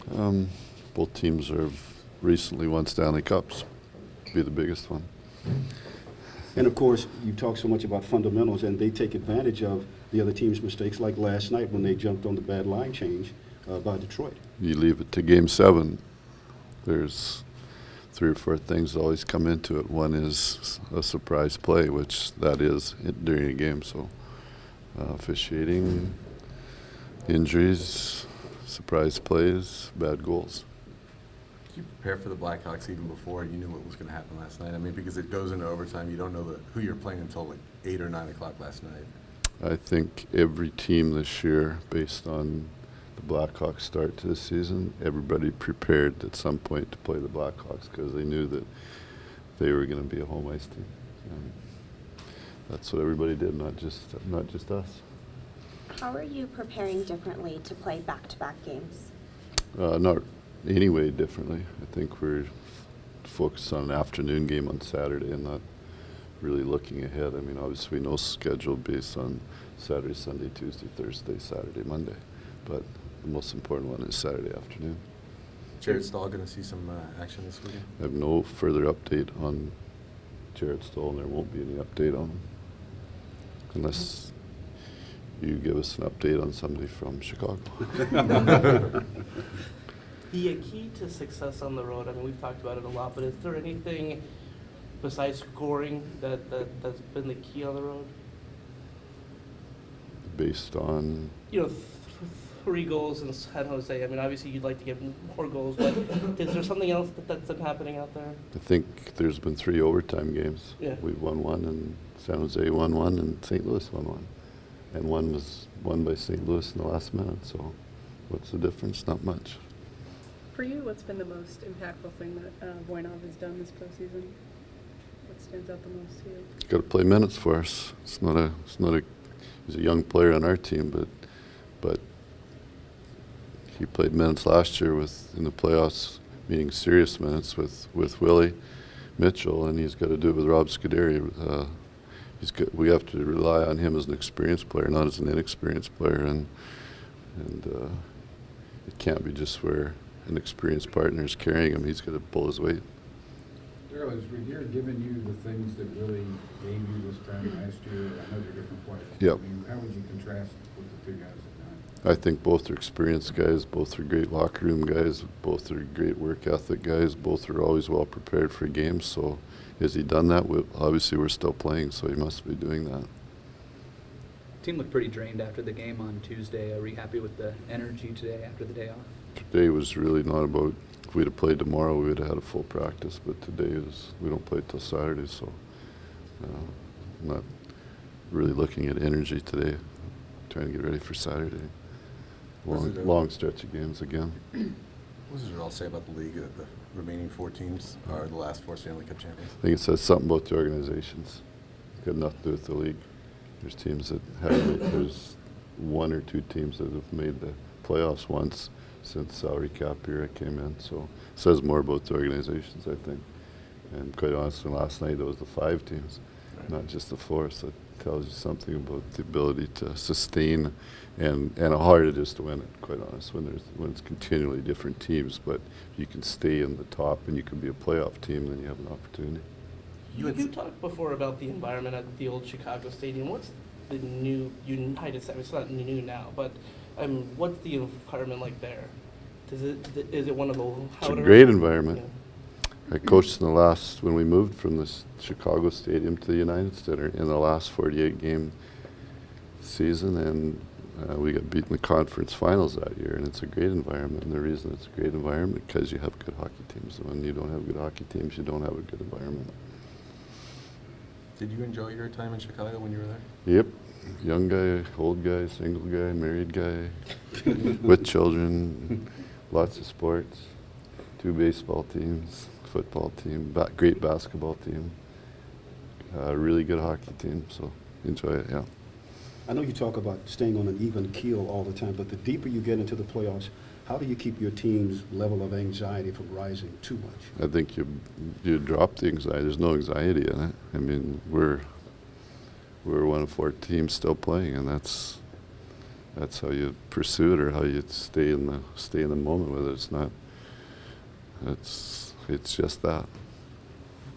Both teams have recently won Stanley Cups. Be the biggest one. And of course, you talk so much about fundamentals, and they take advantage of the other team's mistakes, like last night when they jumped on the bad line change by Detroit. You leave it to Game 7, there's 3 or 4 things that always come into it. One is a surprise play, which that is during a game. So officiating, injuries, surprise plays, bad goals. Did you prepare for the Blackhawks even before you knew what was going to happen last night? I mean, because it goes into overtime, you don't know who you're playing until like 8 or 9 o'clock last night. I think every team this year, based on the Blackhawks start to the season, everybody prepared at some point to play the Blackhawks because they knew that they were going to be a home ice team. And that's what everybody did, not just us. How are you preparing differently to play back-to-back games? Not any way differently. I think we're focused on an afternoon game on Saturday and not really looking ahead. I mean, obviously we know schedule based on Saturday, Sunday, Tuesday, Thursday, Saturday, Monday. But the most important one is Saturday afternoon. Jared Stahl going to see some action this weekend? I have no further update on Jared Stahl, and there won't be any update on him unless you give us an update on somebody from Chicago. The key to success on the road, I mean, we've talked about it a lot, but is there anything besides scoring that's been the key on the road? Based on? You know, 3 goals in San Jose. I mean, obviously you'd like to get more goals, but is there something else that's been happening out there? I think there's been 3 overtime games. Yeah. We've won 1, and San Jose won 1, and St. Louis won 1. And 1 was won by St. Louis in the last minute, so what's the difference? Not much. For you, what's been the most impactful thing that Voinov has done this postseason? What stands out the most to you? He's got to play minutes for us. He's a young player on our team, but he played minutes last year in the playoffs, meaning serious minutes with Willie Mitchell, and he's got to do it with Rob Scuderi. We have to rely on him as an experienced player, not as an inexperienced player, and it can't be just where an experienced partner is carrying him. He's got to pull his weight. Darryl, has Regier given you the things that really gave you this time last year? I know they're different players. Yep. I mean, how would you contrast what the 2 guys have done? I think both are experienced guys, both are great locker room guys, both are great work ethic guys, both are always well prepared for games. So has he done that? Obviously we're still playing, so he must be doing that. Team looked pretty drained after the game on Tuesday. Are you happy with the energy today after the day off? Today was really not about, if we'd have played tomorrow, we would have had a full practice, but today we don't play till Saturday, so I'm not really looking at energy today. Trying to get ready for Saturday. Long stretch of games again. What does it all say about the league that the remaining 4 teams are the last 4 Stanley Cup champions? I think it says something about the organizations. It's got nothing to do with the league. There's teams that there's 1 or 2 teams that have made the playoffs once since salary cap era came in. So it says more about the organizations, I think. And quite honestly, last night it was the 5 teams, not just the 4. So it tells you something about the ability to sustain and how hard it is to win it, quite honest, when it's continually different teams. But if you can stay in the top and you can be a playoff team, then you have an opportunity. You talked before about the environment at the old Chicago Stadium. What's the new United Center? It's not new now, but what's the environment like there? Is it one of the? It's a great ones? environment. Yeah. I coached in the last, when we moved from the Chicago Stadium to the United Center in the last 48-game season, and we got beat in the conference finals that year, and it's a great environment. And the reason it's a great environment because you have good hockey teams. When you don't have good hockey teams, you don't have a good environment. Did you enjoy your time in Chicago when you were there? Yep. Young guy, old guy, single guy, married guy, with children, lots of sports, 2 baseball teams, football team, great basketball team, really good hockey team, so enjoy it, yeah. I know you talk about staying on an even keel all the time, but the deeper you get into the playoffs, how do you keep your team's level of anxiety from rising too much? I think you drop the anxiety. There's no anxiety in it. I mean, we're one of 4 teams still playing, and that's that's how you pursue it or how you stay in the moment with it. It's not. It's just that.